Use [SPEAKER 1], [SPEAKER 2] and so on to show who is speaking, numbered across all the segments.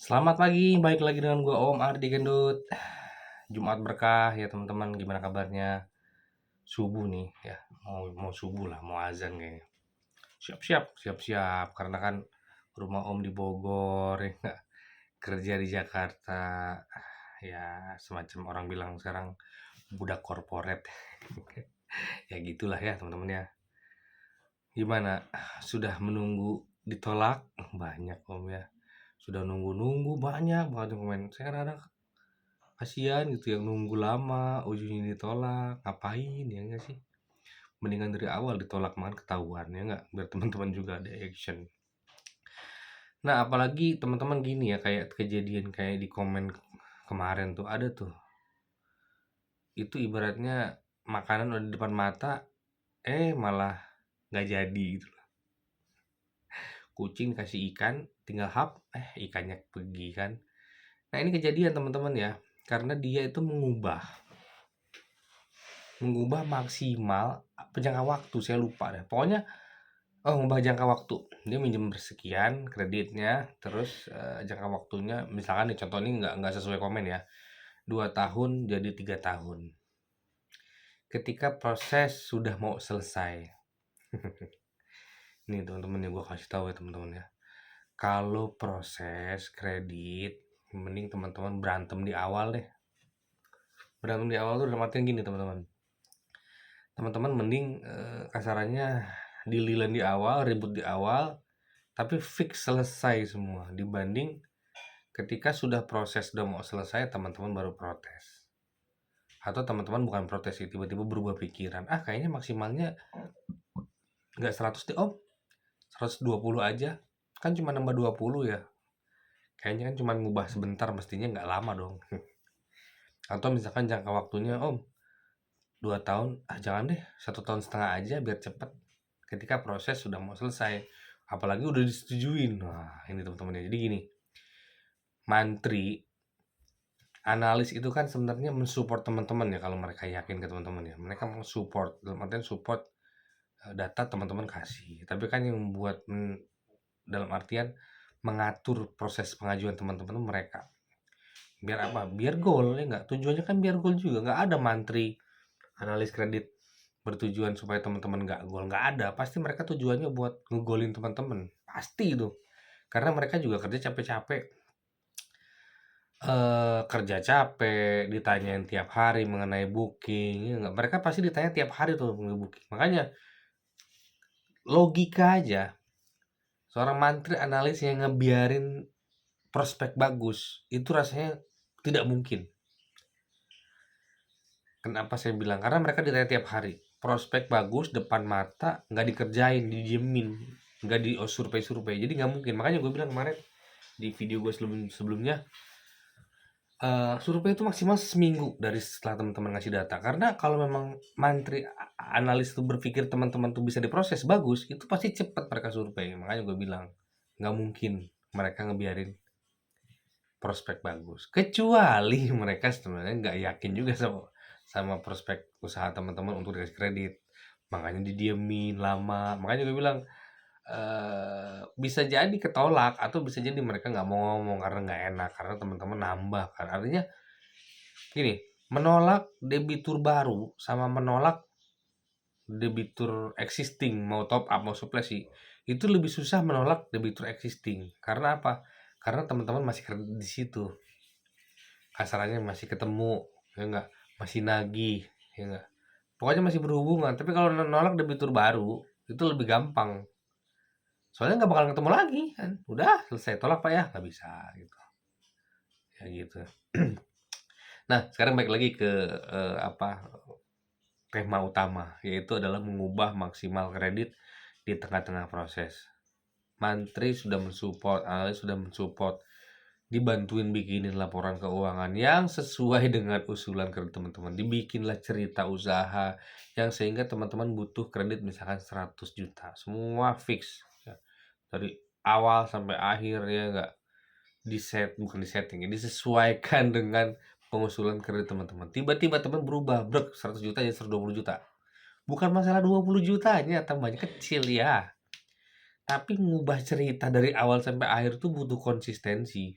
[SPEAKER 1] Selamat pagi, balik lagi dengan gua Om Ardi Gendut. Jumat berkah ya teman-teman, gimana kabarnya? Subuh nih ya, mau subuh lah, mau azan kayaknya. Siap-siap, siap-siap, karena kan rumah Om di Bogor ya nggak? Kerja di Jakarta. Ya semacam orang bilang sekarang budak korporat. Ya gitulah ya teman-teman ya. Gimana? Sudah menunggu ditolak? Banyak Om ya. Sudah nunggu-nunggu banyak banget yang komen. Saya kadang kasihan gitu yang nunggu lama, ujungnya ditolak, ngapain ya nggak sih? Mendingan dari awal ditolak makan ketahuan ya nggak? Biar teman-teman juga ada action. Nah, apalagi teman-teman gini ya, kayak kejadian kayak di komen kemarin tuh ada tuh. Itu ibaratnya makanan udah di depan mata, malah nggak jadi gitu. Kucing kasih ikan, tinggal hap, ikannya pergi kan. Nah, ini kejadian teman-teman ya, karena dia itu mengubah maksimal jangka waktu, saya lupa deh. Pokoknya ngubah jangka waktu. Dia minjem bersekian kreditnya, terus jangka waktunya misalkan nih contoh ini nggak sesuai komen ya. 2 tahun jadi 3 tahun. Ketika proses sudah mau selesai. Nih teman-teman ya gue kasih tahu ya teman-teman ya. Kalau proses kredit, mending teman-teman berantem di awal deh. Berantem di awal tuh dalam artian gini teman-teman. Teman-teman mending kasarannya dililan di awal, ribut di awal, tapi fix selesai semua dibanding ketika sudah proses udah mau selesai teman-teman baru protes. Atau teman-teman bukan protes sih, tiba-tiba berubah pikiran. Ah, kayaknya maksimalnya nggak 100 deh, Om. 120 aja. Kan cuma nambah 20 ya. Kayaknya kan cuma ngubah sebentar, mestinya nggak lama dong. Atau misalkan jangka waktunya, Om, 2 tahun, ah jangan deh, 1,5 tahun aja biar cepet. Ketika proses sudah mau selesai. Apalagi udah disetujuin. Wah, ini teman-teman ya. Jadi gini, mantri analis itu kan sebenarnya mensupport teman-teman ya kalau mereka yakin ke teman-teman ya. Mereka mensupport, dalam artian support data teman-teman kasih. Tapi kan yang membuat dalam artian mengatur proses pengajuan teman-teman mereka. Biar apa? Biar goal ya enggak? Tujuannya kan biar goal juga. Nggak ada mantri analis kredit bertujuan supaya teman-teman nggak gol. Nggak ada. Pasti mereka tujuannya buat ngegolin teman-teman. Pasti itu. Karena mereka juga kerja capek-capek. Kerja capek, ditanyain tiap hari mengenai booking, ya nggak? Mereka pasti ditanya tiap hari tuh mengenai booking. Makanya logika aja, seorang mantri analis yang ngebiarin prospek bagus, itu rasanya tidak mungkin. Kenapa saya bilang? Karena mereka ditanya tiap hari. Prospek bagus, depan mata, nggak dikerjain, didiemin, nggak di survei-survei. Jadi nggak mungkin. Makanya gue bilang kemarin di video gue sebelumnya, survei itu maksimal seminggu dari setelah teman-teman ngasih data. Karena kalau memang mantri analis itu berpikir teman-teman tuh bisa diproses bagus, itu pasti cepat mereka survei. Makanya gue bilang, nggak mungkin mereka ngebiarin prospek bagus. Kecuali mereka sebenarnya nggak yakin juga sama sama prospek usaha teman-teman untuk dikasih kredit. Makanya didiemin lama. Makanya gue bilang, bisa jadi ketolak atau bisa jadi mereka nggak mau ngomong karena nggak enak, karena teman-teman nambah kan. Artinya gini, menolak debitur baru sama menolak debitur existing mau top up mau suplesi itu lebih susah menolak debitur existing. Karena apa? Karena teman-teman masih kerja di situ. Kasarannya masih ketemu, ya enggak? Masih nagih, ya enggak? Pokoknya masih berhubungan. Tapi kalau nolak debitur baru itu lebih gampang. Soalnya nggak bakal ketemu lagi kan. Udah selesai tolak Pak ya, nggak bisa gitu. Ya gitu. Nah, sekarang balik lagi ke tema utama, yaitu adalah mengubah maksimal kredit di tengah-tengah proses. Mantri sudah mensupport, analis sudah mensupport, dibantuin bikinin laporan keuangan yang sesuai dengan usulan kredit teman-teman. Dibikinlah cerita usaha yang sehingga teman-teman butuh kredit misalkan 100 juta. Semua fix. Ya. Dari awal sampai akhir ya enggak bukan disetting ya, disesuaikan dengan pengusulan kredit teman-teman. Tiba-tiba teman berubah, brek 100 juta jadi 120 juta. Bukan masalah 20 jutanya tambahnya kecil ya. Tapi ngubah cerita dari awal sampai akhir tuh butuh konsistensi.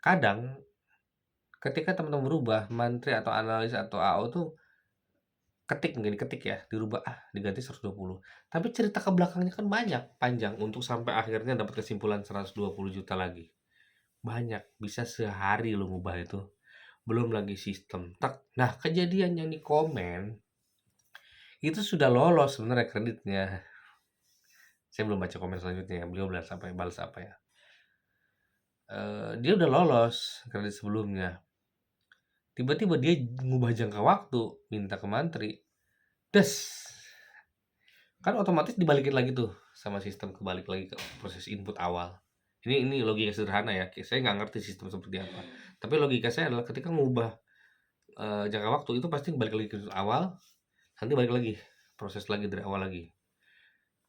[SPEAKER 1] kadang ketika teman-teman berubah, mantri atau analis atau AO tuh nggak diketik ya, dirubah, diganti 120. Tapi cerita ke belakangnya kan banyak, panjang untuk sampai akhirnya dapat kesimpulan 120 juta lagi. Banyak, bisa sehari lo ngubah itu. Belum lagi sistem. Nah, kejadian yang di komen itu sudah lolos sebenarnya kreditnya. Saya belum baca komen selanjutnya ya, beliau balas apa ya. Dia udah lolos kredit sebelumnya. Tiba-tiba dia ngubah jangka waktu, minta ke mantri. Des, kan otomatis dibalikin lagi tuh sama sistem, kebalik lagi ke proses input awal. Ini logika sederhana ya, saya nggak ngerti sistem seperti apa. Tapi logika saya adalah ketika ngubah jangka waktu itu pasti balik lagi ke awal, nanti balik lagi, proses lagi dari awal lagi.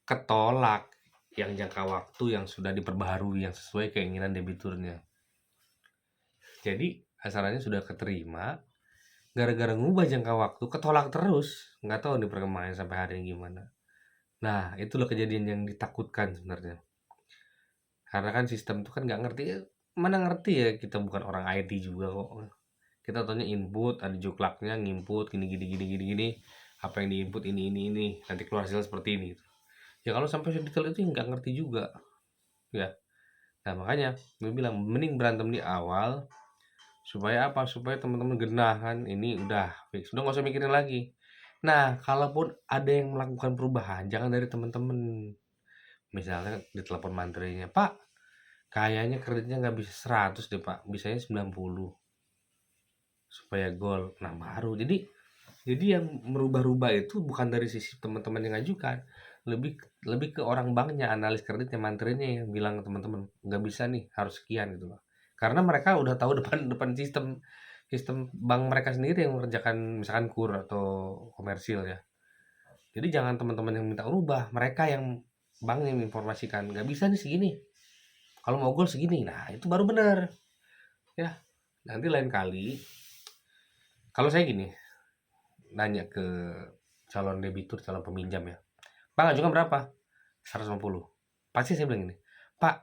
[SPEAKER 1] Ketolak yang jangka waktu yang sudah diperbaharui yang sesuai keinginan debiturnya. Jadi asalnya sudah keterima, gara-gara ngubah jangka waktu ketolak terus, nggak tahu nih perkembangannya sampai hari ini gimana. Nah, itu loh kejadian yang ditakutkan sebenarnya. Karena kan sistem itu kan nggak ngerti, mana ngerti ya, kita bukan orang IT juga kok. Kita taunya input, ada juklaknya, nginput, gini gini gini gini gini. Apa yang diinput ini, nanti keluar hasil seperti ini. Ya kalau sampai sedetail itu nggak ngerti juga, ya. Nah makanya gue bilang mending berantem di awal supaya apa? Supaya teman-teman genah kan, ini udah fix, udah nggak usah mikirin lagi. Nah, kalaupun ada yang melakukan perubahan, jangan dari teman-teman. Misalnya ditelepon mantrinya, Pak, kayaknya kreditnya nggak bisa 100 deh Pak, bisanya 90 supaya gol. Nah baru, jadi yang merubah-rubah itu bukan dari sisi teman-teman yang ngajukan, lebih lebih ke orang banknya, analis kreditnya, mantrinya yang bilang ke teman-teman, nggak bisa nih, harus sekian gitu loh. Karena mereka udah tahu depan depan sistem sistem bank mereka sendiri yang mengerjakan misalkan KUR atau komersil ya. Jadi jangan teman-teman yang minta rubah, mereka yang bank yang menginformasikan, nggak bisa nih segini. Kalau mau gol segini, nah itu baru benar. Ya, nanti lain kali, kalau saya gini, nanya ke calon debitur, calon peminjam ya. Pak ngajukan berapa? 150. Pasti saya bilang gini, Pak,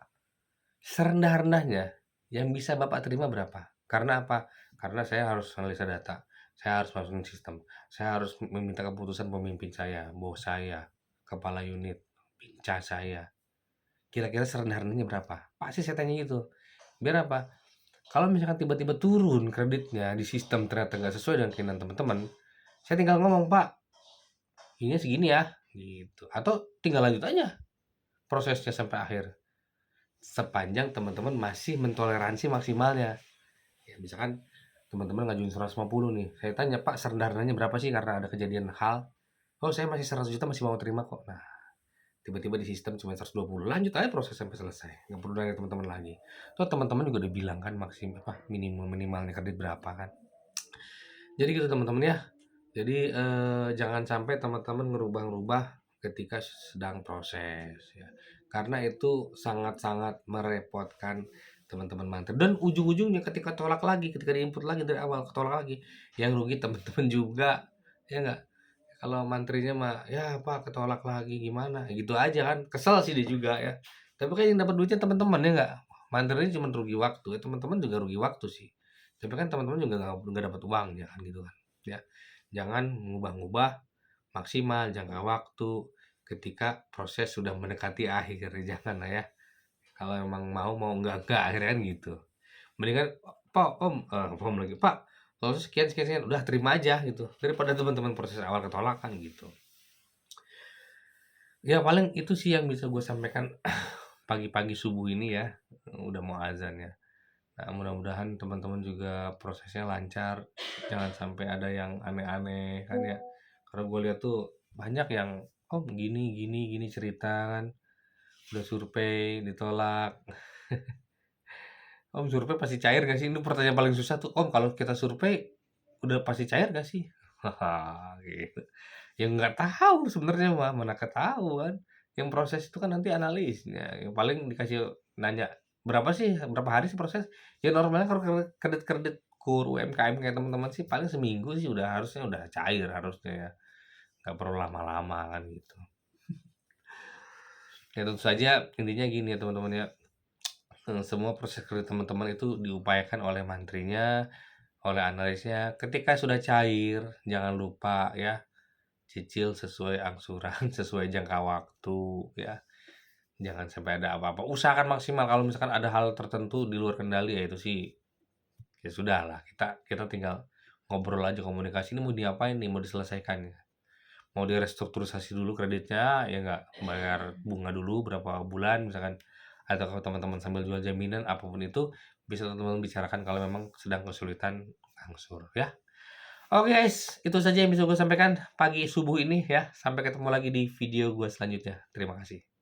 [SPEAKER 1] serendah-rendahnya yang bisa Bapak terima berapa? Karena apa? Karena saya harus analisa data, saya harus masukin sistem, saya harus meminta keputusan pemimpin saya, bos saya, kepala unit, pinca saya. Kira-kira serendah-rendahnya berapa? Pasti saya tanya gitu. Biar apa? Kalau misalkan tiba-tiba turun kreditnya di sistem ternyata nggak sesuai dengan keinginan teman-teman, saya tinggal ngomong, Pak, ini segini ya, gitu. Atau tinggal lanjut aja prosesnya sampai akhir. Sepanjang teman-teman masih mentoleransi maksimalnya. Ya, misalkan teman-teman ngajuin 150 nih. Saya tanya, Pak, serendah-rendahnya berapa sih karena ada kejadian hal? Oh, saya masih 100 juta masih mau terima kok. Nah, tiba-tiba di sistem cuma 120. Lanjut aja proses sampai selesai. Nggak perlu nanya teman-teman lagi. Tuh teman-teman juga udah bilang kan minimalnya kredit berapa kan. Jadi gitu teman-teman ya. Jadi jangan sampai teman-teman ngerubah-ngerubah ketika sedang proses ya. Karena itu sangat-sangat merepotkan teman-teman mantri dan ujung-ujungnya ketika tolak lagi, ketika diinput lagi dari awal ketolak lagi, yang rugi teman-teman juga, ya enggak? Kalau mantrinya mah, "Ya Pak ketolak lagi gimana?" Gitu aja kan, kesel sih dia juga ya. Tapi kan yang dapat duitnya teman-teman ya enggak? Mantrinya cuma rugi waktu, ya teman-teman juga rugi waktu sih. Tapi kan teman-teman juga nggak dapat uangnya kan gitu kan, ya. Jangan ngubah-ngubah maksimal jangka waktu ketika proses sudah mendekati akhir, janganlah ya. Kalau emang mau enggak, akhirnya kan gitu. Mendingan, "Pak, Om," Om lagi, "Pak, kalau sekian sekian sekian," udah terima aja gitu, daripada teman-teman proses awal ketolak kan gitu. Ya paling itu sih yang bisa gue sampaikan pagi-pagi subuh ini ya, udah mau azan ya. Nah, mudah-mudahan teman-teman juga prosesnya lancar, jangan sampai ada yang aneh-aneh kan ya. Karena gue lihat tuh banyak yang, "Om gini gini gini," cerita kan, udah survei ditolak. "Om survei pasti cair gak sih?" Ini pertanyaan paling susah tuh, "Om kalau kita survei udah pasti cair gak sih?" Haha, gitu. Yang nggak tahu sebenarnya mah, mana ketahuan. Yang proses itu kan nanti analisnya, yang paling dikasih nanya, "Berapa sih, berapa hari sih proses?" Ya normalnya kalau kredit-kredit KUR, UMKM kayak teman-teman sih paling seminggu sih harusnya udah cair harusnya ya, nggak perlu lama-lama kan gitu. Ya tentu saja intinya gini ya teman-teman ya, semua proses kredit teman-teman itu diupayakan oleh mantrinya, oleh analisnya. Ketika sudah cair, jangan lupa ya, cicil sesuai angsuran, sesuai jangka waktu ya. Jangan sampai ada apa-apa. Usahakan maksimal kalau misalkan ada hal tertentu di luar kendali ya itu sih ya sudahlah, kita kita tinggal ngobrol aja, komunikasi ini mau diapain nih, mau diselesaikan ya. Mau direstrukturisasi dulu kreditnya ya nggak, bayar bunga dulu berapa bulan misalkan, atau kalau teman-teman sambil jual jaminan, apapun itu bisa teman-teman bicarakan kalau memang sedang kesulitan angsur ya. Oke guys, itu saja yang bisa gue sampaikan pagi subuh ini ya. Sampai ketemu lagi di video gue selanjutnya. Terima kasih.